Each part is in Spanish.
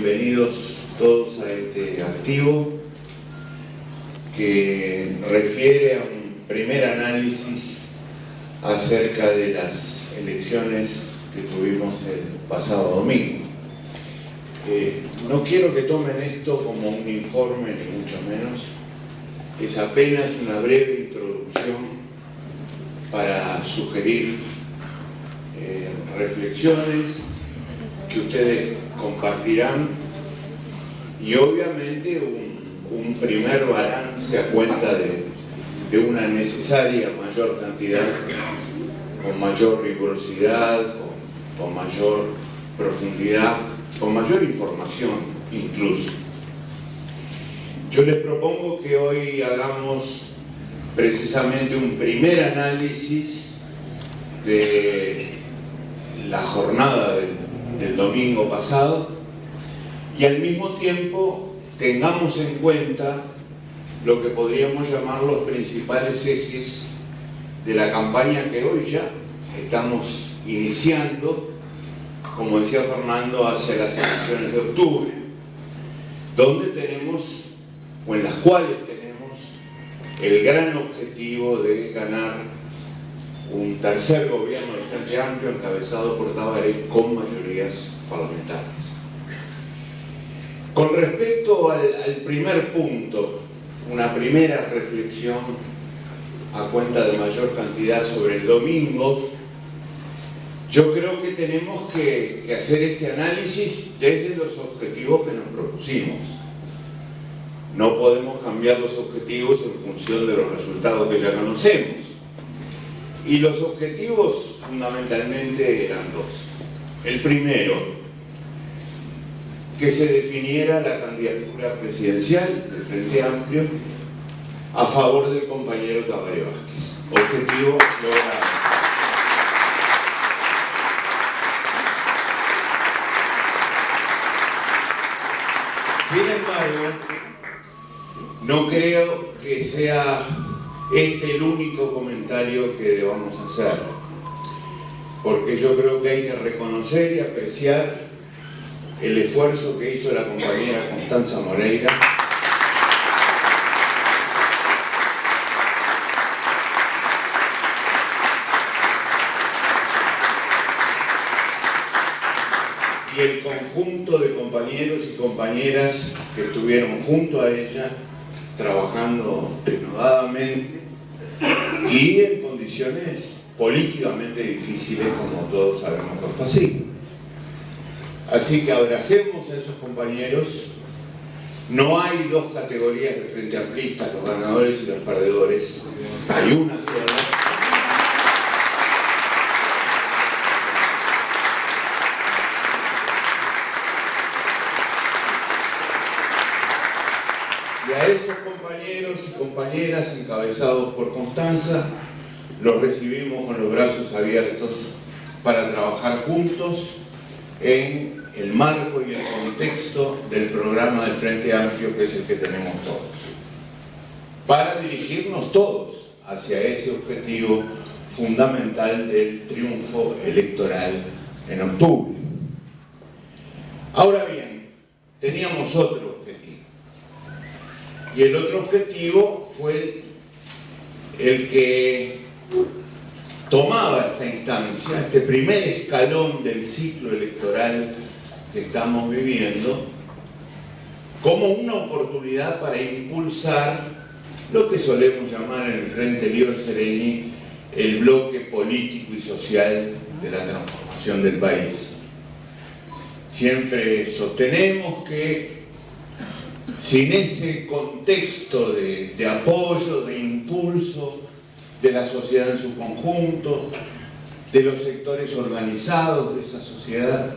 bienvenidos todos a este activo que refiere a un primer análisis acerca de las elecciones que tuvimos el pasado domingo. No quiero que tomen esto como un informe, ni mucho menos. Es apenas una breve introducción para sugerir reflexiones que ustedes compartirán y obviamente un primer balance a cuenta de una necesaria mayor cantidad, con mayor rigurosidad, con mayor profundidad, con mayor información incluso. Yo les propongo que hoy hagamos precisamente un primer análisis de la jornada del domingo pasado y al mismo tiempo tengamos en cuenta lo que podríamos llamar los principales ejes de la campaña que hoy ya estamos iniciando, como decía Fernando, hacia las elecciones de octubre, donde tenemos, o en las cuales tenemos, el gran objetivo de ganar un tercer gobierno del Frente Amplio encabezado por Tabaré con mayorías parlamentarias. Con respecto al primer punto, una primera reflexión a cuenta de mayor cantidad sobre el domingo, yo creo que tenemos que hacer este análisis desde los objetivos que nos propusimos. No podemos cambiar los objetivos en función de los resultados que ya conocemos. Y los objetivos fundamentalmente eran dos. El primero, que se definiera la candidatura presidencial del Frente Amplio a favor del compañero Tabaré Vázquez. Objetivo logrado. Sin embargo, no creo que sea este el único comentario que debamos hacer, porque yo creo que hay que reconocer y apreciar el esfuerzo que hizo la compañera Constanza Moreira y el conjunto de compañeros y compañeras que estuvieron junto a ella trabajando denodadamente y en condiciones políticamente difíciles, como todos sabemos que fue así. Así que abracemos a esos compañeros. No hay dos categorías de Frente Amplista, los ganadores y los perdedores. Hay una sola. Y a esos compañeros y compañeras encabezados por Constanza, los recibimos con los brazos abiertos para trabajar juntos en el marco y el contexto del programa del Frente Amplio, que es el que tenemos todos, para dirigirnos todos hacia ese objetivo fundamental del triunfo electoral en octubre. Ahora bien, teníamos otro objetivo, y el otro objetivo fue el que tomaba esta instancia, este primer escalón del ciclo electoral que estamos viviendo, como una oportunidad para impulsar lo que solemos llamar en el Frente Libre Sereni el bloque político y social de la transformación del país. Siempre sostenemos que sin ese contexto de apoyo, de impulso de la sociedad en su conjunto, de los sectores organizados de esa sociedad,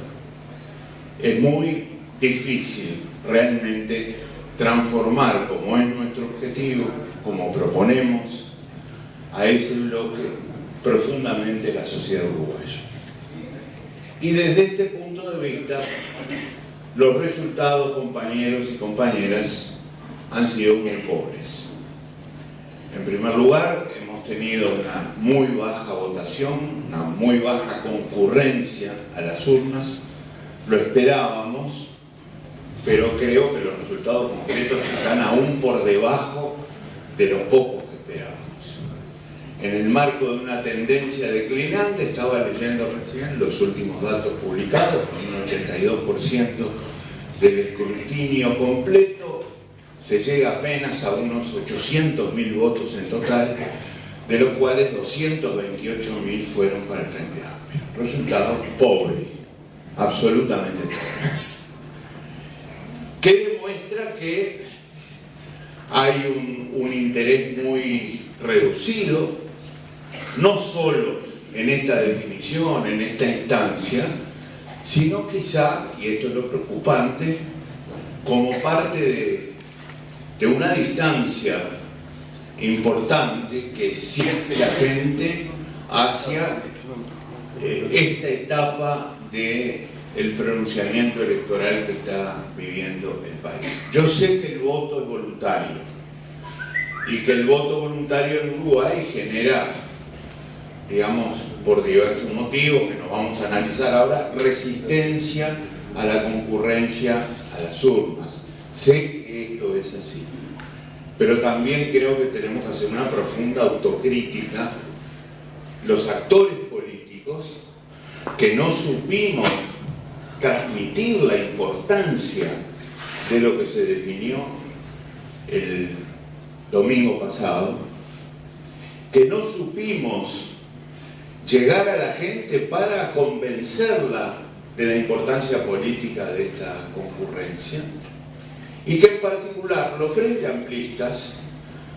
es muy difícil realmente transformar, como es nuestro objetivo, como proponemos, a ese bloque profundamente la sociedad uruguaya. Y desde este punto de vista, los resultados, compañeros y compañeras, han sido muy pobres. En primer lugar, hemos tenido una muy baja votación, una muy baja concurrencia a las urnas. Lo esperábamos, pero creo que los resultados concretos están aún por debajo de los pocos que esperábamos. En el marco de una tendencia declinante, estaba leyendo recién los últimos datos publicados, con un 82% del escrutinio completo, se llega apenas a unos 800.000 votos en total, de los cuales 228.000 fueron para el Frente Amplio. Resultado pobre, absolutamente pobre. Que demuestra que hay un interés muy reducido, no solo en esta definición, en esta instancia, sino quizá, y esto es lo preocupante, como parte de una distancia importante que siente la gente hacia esta etapa del pronunciamiento electoral que está viviendo el país. Yo sé que el voto es voluntario y que el voto voluntario en Uruguay genera, digamos, por diversos motivos que nos vamos a analizar ahora, resistencia a la concurrencia a las urnas. Sé que esto es así, pero también creo que tenemos que hacer una profunda autocrítica, los actores políticos, que no supimos transmitir la importancia de lo que se definió el domingo pasado, que no supimos llegar a la gente para convencerla de la importancia política de esta concurrencia, y que en particular los frente amplistas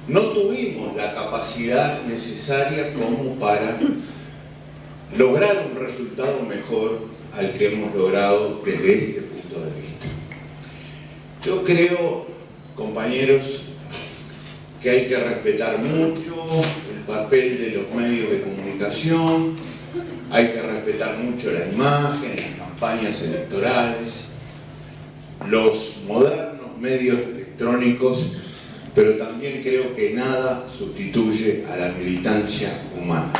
no tuvimos la capacidad necesaria como para lograr un resultado mejor al que hemos logrado desde este punto de vista. Yo creo, compañeros, que hay que respetar mucho el papel de los medios de comunicación, hay que respetar mucho la imagen, las campañas electorales, los modernos medios electrónicos, pero también creo que nada sustituye a la militancia humana.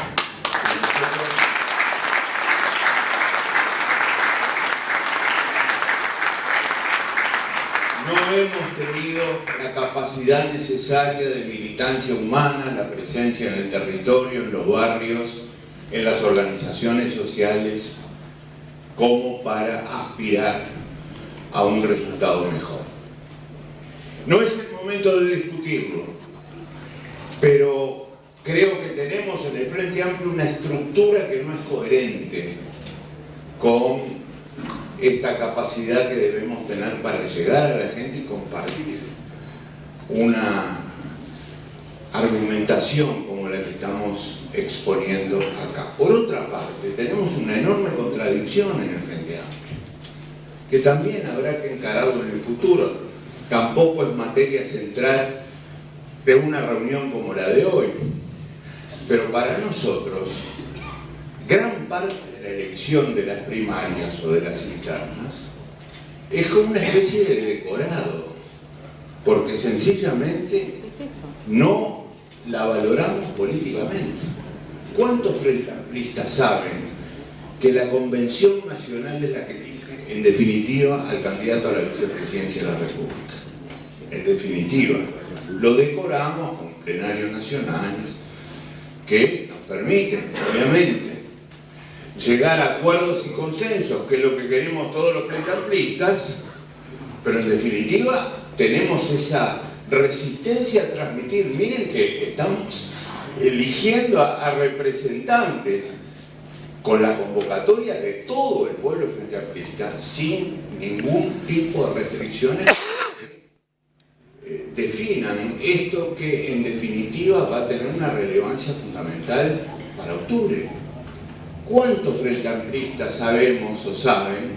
No hemos tenido la capacidad necesaria de militancia humana, la presencia en el territorio, en los barrios, en las organizaciones sociales, como para aspirar a un resultado mejor. No es el momento de discutirlo, pero creo que tenemos en el Frente Amplio una estructura que no es coherente con esta capacidad que debemos tener para llegar a la gente y compartir una argumentación como la que estamos exponiendo acá. Por otra parte, tenemos una enorme contradicción en el Frente Amplio, que también habrá que encararlo en el futuro. Tampoco es materia central de una reunión como la de hoy, pero para nosotros gran parte de la elección de las primarias o de las internas es como una especie de decorado, porque sencillamente no la valoramos políticamente. ¿Cuántos frente amplistas saben que la Convención Nacional es la que elige, en definitiva, al candidato a la vicepresidencia de la República? En definitiva, lo decoramos con plenarios nacionales que nos permiten, obviamente, llegar a acuerdos y consensos, que es lo que queremos todos los frente amplistas, pero en definitiva tenemos esa resistencia a transmitir. Miren que estamos eligiendo a representantes con la convocatoria de todo el pueblo frente amplista, sin ningún tipo de restricciones que definan esto que en definitiva va a tener una relevancia fundamental para octubre. ¿Cuántos frente amplistas sabemos o saben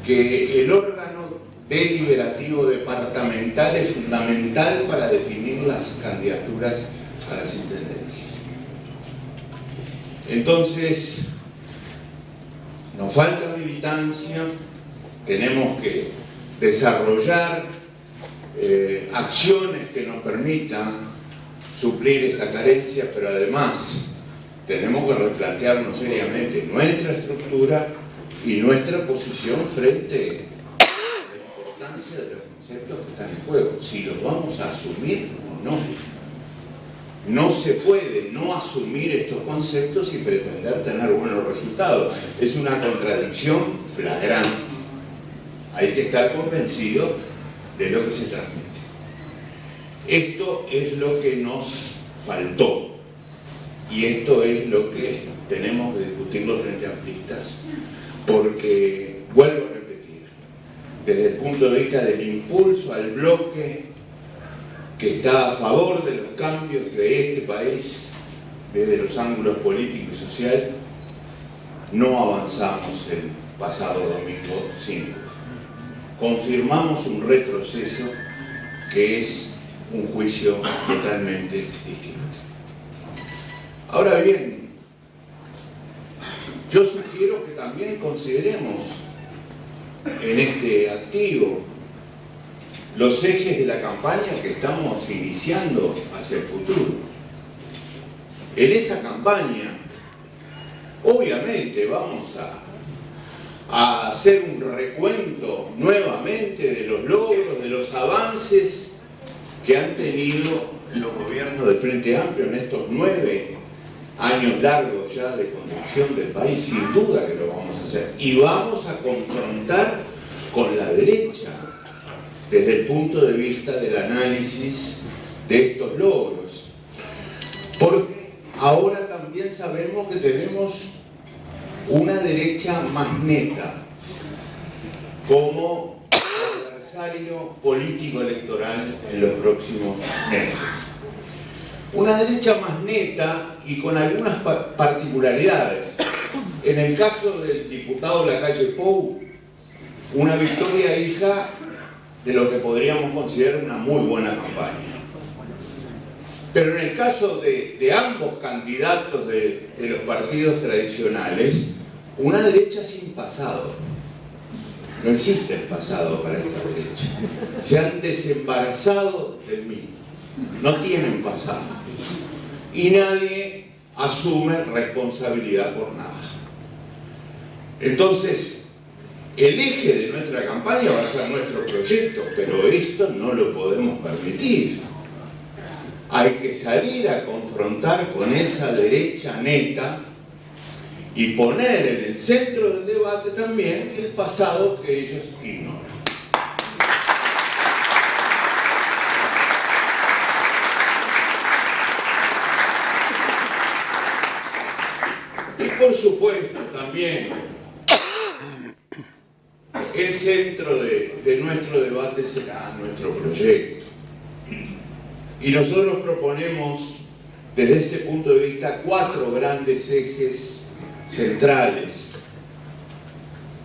que el órgano deliberativo departamental es fundamental para definir las candidaturas a las intendencias? Entonces, nos falta militancia, tenemos que desarrollar acciones que nos permitan suplir esta carencia, pero además tenemos que replantearnos seriamente nuestra estructura y nuestra posición frente a la consecuencia de los conceptos que están en juego, si los vamos a asumir o no. No se puede no asumir estos conceptos y pretender tener buenos resultados. Es una contradicción flagrante. Hay que estar convencido de lo que se transmite. Esto es lo que nos faltó y esto es lo que tenemos que discutir los frente amplistas, porque, vuelvo a repetir, desde el punto de vista del impulso al bloque que está a favor de los cambios de este país, desde los ángulos político y social, no avanzamos el pasado domingo sin duda. Confirmamos un retroceso que es un juicio totalmente distinto. Ahora bien, yo sugiero que también consideremos en este activo los ejes de la campaña que estamos iniciando hacia el futuro. En esa campaña, obviamente, vamos a hacer un recuento nuevamente de los logros, de los avances que han tenido los gobiernos del Frente Amplio en estos 9 años largos ya de construcción del país. Sin duda que lo vamos a hacer. Y vamos a confrontar con la derecha desde el punto de vista del análisis de estos logros. Porque ahora también sabemos que tenemos una derecha más neta como adversario político electoral en los próximos meses. Una derecha más neta y con algunas particularidades. En el caso del diputado Lacalle Pou, una victoria hija de lo que podríamos considerar una muy buena campaña. Pero en el caso de ambos candidatos de los partidos tradicionales, una derecha sin pasado. No existe el pasado para esta derecha. Se han desembarazado del mismo. No tienen pasado. Y nadie asume responsabilidad por nada. Entonces, el eje de nuestra campaña va a ser nuestro proyecto, pero esto no lo podemos permitir. Hay que salir a confrontar con esa derecha neta y poner en el centro del debate también el pasado que ellos ignoran. Y por supuesto también el centro de nuestro debate será nuestro proyecto. Y nosotros proponemos desde este punto de vista 4 grandes ejes centrales,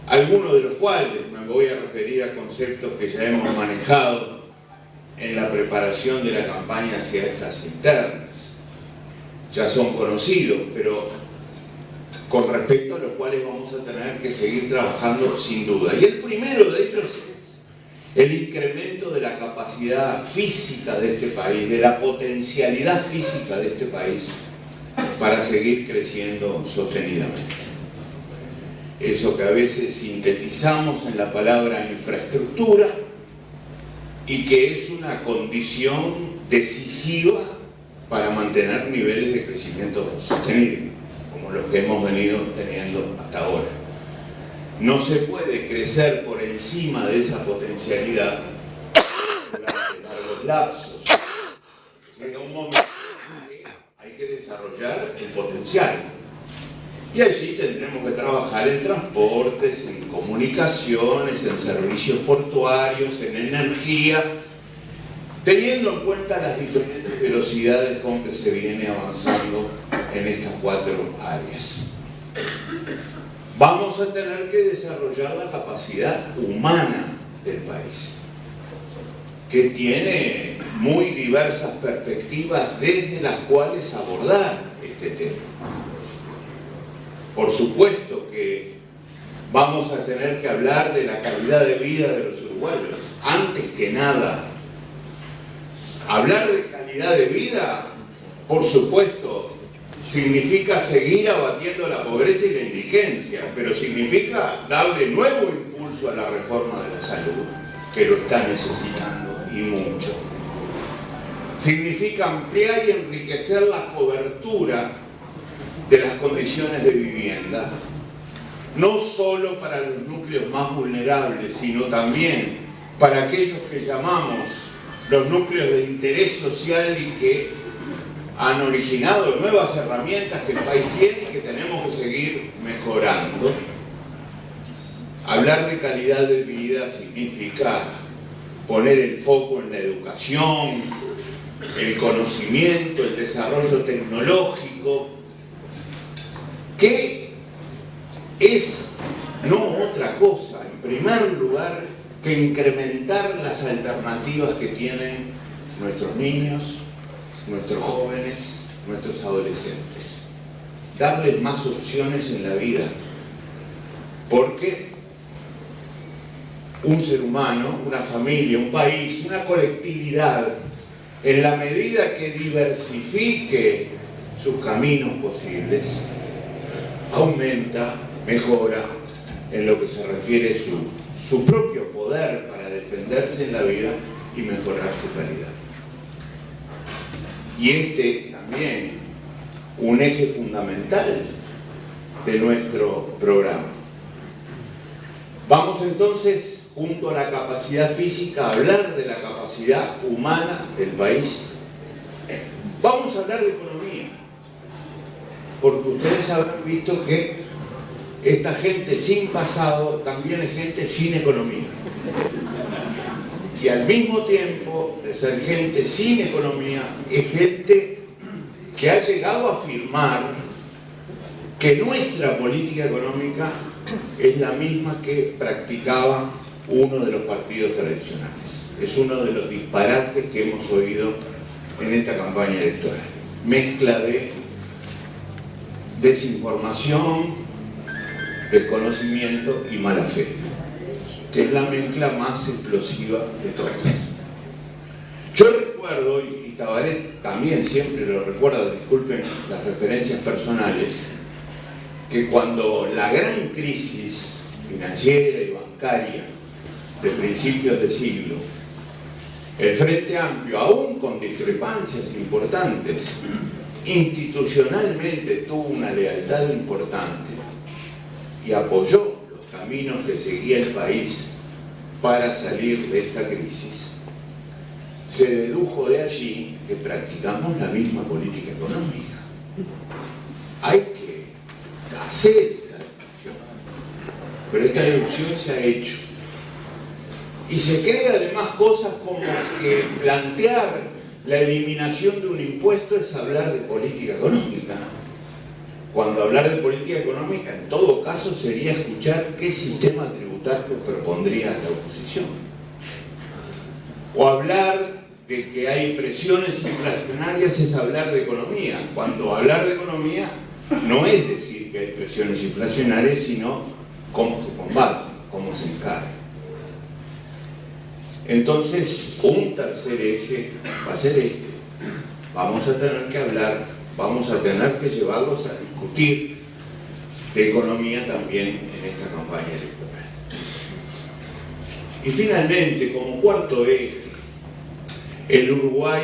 algunos de los cuales me voy a referir a conceptos que ya hemos manejado en la preparación de la campaña hacia estas internas. Ya son conocidos, pero con respecto a los cuales vamos a tener que seguir trabajando sin duda. Y el primero de ellos es el incremento de la capacidad física de este país, de la potencialidad física de este país para seguir creciendo sostenidamente. Eso que a veces sintetizamos en la palabra infraestructura y que es una condición decisiva para mantener niveles de crecimiento sostenible, como los que hemos venido teniendo hasta ahora. No se puede crecer por encima de esa potencialidad durante largos lapsos. Llega un momento en que hay que desarrollar el potencial. Y allí tendremos que trabajar en transportes, en comunicaciones, en servicios portuarios, en energía, teniendo en cuenta las diferentes velocidades con que se viene avanzando en estas 4 áreas. Vamos a tener que desarrollar la capacidad humana del país, que tiene muy diversas perspectivas desde las cuales abordar este tema. Por supuesto que vamos a tener que hablar de la calidad de vida de los uruguayos. Antes que nada, hablar de calidad de vida, por supuesto, significa seguir abatiendo la pobreza y la indigencia, pero significa darle nuevo impulso a la reforma de la salud. que lo está necesitando, y mucho. Significa ampliar y enriquecer la cobertura de las condiciones de vivienda, no solo para los núcleos más vulnerables, sino también para aquellos que llamamos los núcleos de interés social y que han originado nuevas herramientas que el país tiene y que tenemos que seguir mejorando. Hablar de calidad de vida significa poner el foco en la educación, el conocimiento, el desarrollo tecnológico, que es no otra cosa, en primer lugar, que incrementar las alternativas que tienen nuestros niños, nuestros jóvenes, nuestros adolescentes. Darles más opciones en la vida, porque un ser humano, una familia, un país, una colectividad, en la medida que diversifique sus caminos posibles, aumenta, mejora en lo que se refiere a su propio poder para defenderse en la vida y mejorar su calidad. Y este es también un eje fundamental de nuestro programa. Vamos entonces, junto a la capacidad física, a hablar de la capacidad humana del país. Vamos a hablar de economía, porque ustedes habrán visto que esta gente sin pasado también es gente sin economía. Y al mismo tiempo de ser gente sin economía, es gente que ha llegado a afirmar que nuestra política económica es la misma que practicaba uno de los partidos tradicionales. Es uno de los disparates que hemos oído en esta campaña electoral. Mezcla de desinformación, desconocimiento y mala fe, que es la mezcla más explosiva de todas. Yo recuerdo, y Tabaré también siempre lo recuerda, disculpen las referencias personales, que cuando la gran crisis financiera y bancaria de principios de siglo, el Frente Amplio, aún con discrepancias importantes, institucionalmente tuvo una lealtad importante y apoyó los caminos que seguía el país para salir de esta crisis. Se dedujo de allí que practicamos la misma política económica. Hay que hacer esta deducción, pero esta deducción se ha hecho. Y se cree además cosas como que plantear la eliminación de un impuesto es hablar de política económica. Cuando hablar de política económica, en todo caso, sería escuchar qué sistema tributario propondría la oposición. O hablar de que hay presiones inflacionarias es hablar de economía. Cuando hablar de economía no es decir que hay presiones inflacionarias, sino cómo se combaten, cómo se encaran. Entonces, un tercer eje va a ser este. Vamos a tener que hablar, vamos a tener que llevarlos a discutir de economía también en esta campaña electoral. Y finalmente, como cuarto eje, el Uruguay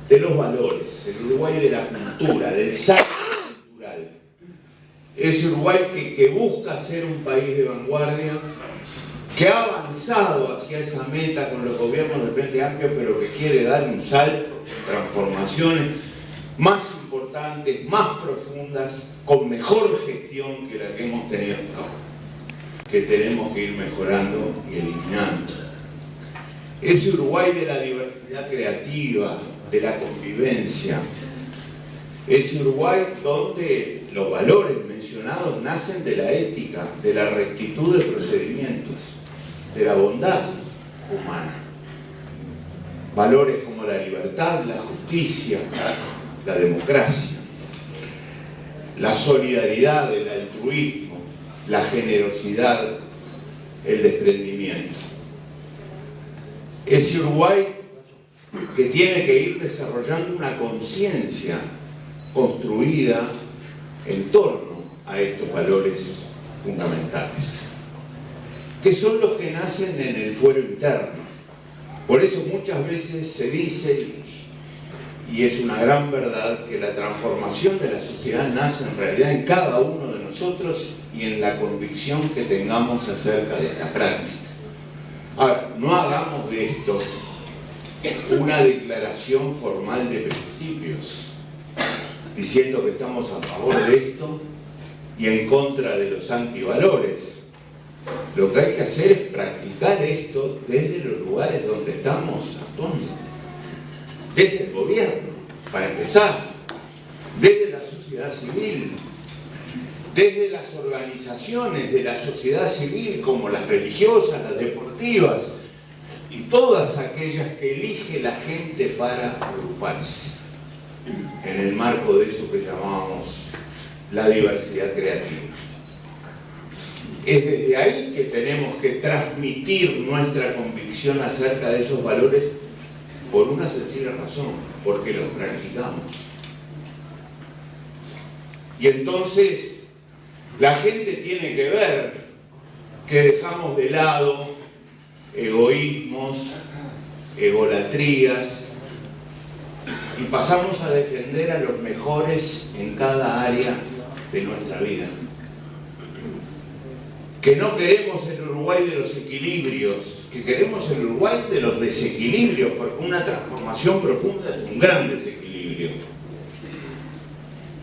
de los valores, el Uruguay de la cultura, del salto cultural. Ese Uruguay que busca ser un país de vanguardia, que ha avanzado hacia esa meta con los gobiernos del Frente Amplio, pero que quiere dar un salto, transformaciones más importantes, más profundas, con mejor gestión que la que hemos tenido hasta ahora, que tenemos que ir mejorando y eliminando. Ese Uruguay de la diversidad creativa, de la convivencia, ese Uruguay donde los valores mencionados nacen de la ética, de la rectitud de procedimientos, de la bondad humana. Valores como la libertad, la justicia, la democracia, la solidaridad, el altruismo, la generosidad, el desprendimiento. Ese Uruguay que tiene que ir desarrollando una conciencia construida en torno a estos valores fundamentales. que son los que nacen en el fuero interno. Por eso muchas veces se dice, y es una gran verdad, que la transformación de la sociedad nace en realidad en cada uno de nosotros y en la convicción que tengamos acerca de esta práctica. Ahora, no hagamos de esto una declaración formal de principios, diciendo que estamos a favor de esto y en contra de los antivalores. Lo que hay que hacer es practicar esto desde los lugares donde estamos actuando. Desde el gobierno, para empezar, desde la sociedad civil, desde las organizaciones de la sociedad civil como las religiosas, las deportivas y todas aquellas que elige la gente para agruparse en el marco de eso que llamamos la diversidad creativa. Es desde ahí que tenemos que transmitir nuestra convicción acerca de esos valores por una sencilla razón, porque los practicamos. Y entonces la gente tiene que ver que dejamos de lado egoísmos, egolatrías y pasamos a defender a los mejores en cada área de nuestra vida. Que no queremos el Uruguay de los equilibrios, que queremos el Uruguay de los desequilibrios, porque una transformación profunda es un gran desequilibrio.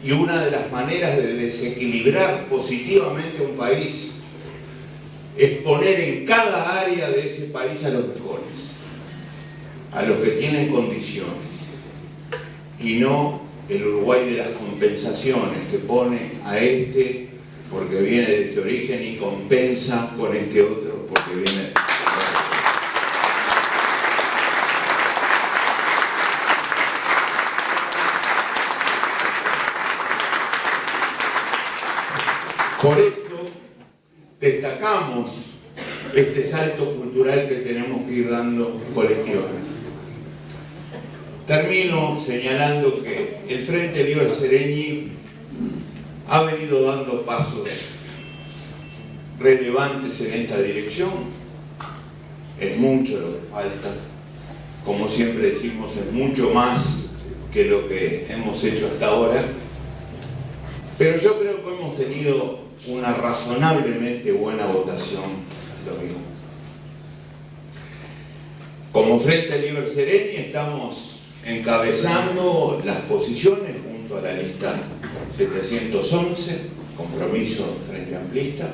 Y una de las maneras de desequilibrar positivamente a un país es poner en cada área de ese país a los mejores, a los que tienen condiciones, y no el Uruguay de las compensaciones, que pone a este porque viene de este origen y compensa con este otro porque viene de... Por esto destacamos este salto cultural que tenemos que ir dando colectivamente. Termino señalando que el Frente Liber Seregni ha venido dando pasos relevantes en esta dirección. Es mucho lo que falta. Como siempre decimos, es mucho más que lo que hemos hecho hasta ahora. Pero yo creo que hemos tenido una razonablemente buena votación el domingo. Como Frente Liber Seregni estamos encabezando las posiciones junto a la lista 711, Compromiso Frente Amplista,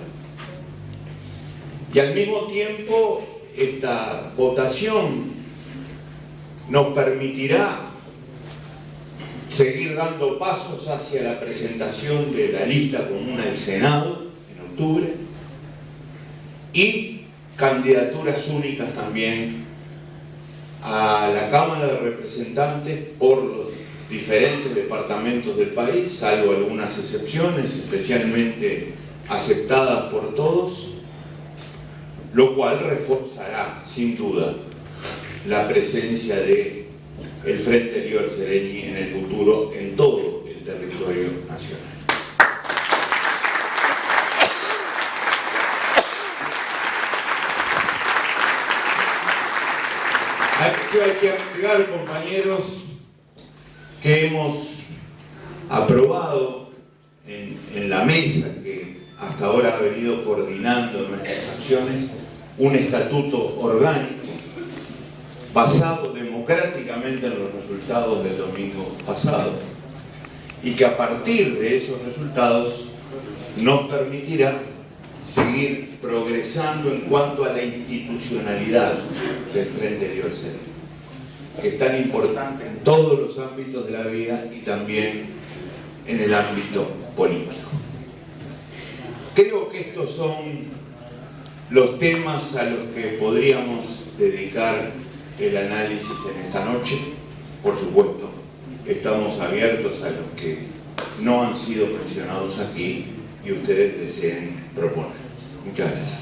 y al mismo tiempo esta votación nos permitirá seguir dando pasos hacia la presentación de la lista común al Senado en octubre y candidaturas únicas también a la Cámara de Representantes por los diferentes departamentos del país, salvo algunas excepciones, especialmente aceptadas por todos, lo cual reforzará, sin duda, la presencia de el Frente Liber Seregni en el futuro en todo el territorio nacional. Hay que agregar, compañeros, que hemos aprobado en la mesa que hasta ahora ha venido coordinando nuestras acciones un estatuto orgánico basado democráticamente en los resultados del domingo pasado y que a partir de esos resultados nos permitirá seguir progresando en cuanto a la institucionalidad del Frente Liber Seregni, que es tan importante en todos los ámbitos de la vida y también en el ámbito político. Creo que estos son los temas a los que podríamos dedicar el análisis en esta noche. Por supuesto, estamos abiertos a los que no han sido mencionados aquí y ustedes deseen proponer. Muchas gracias.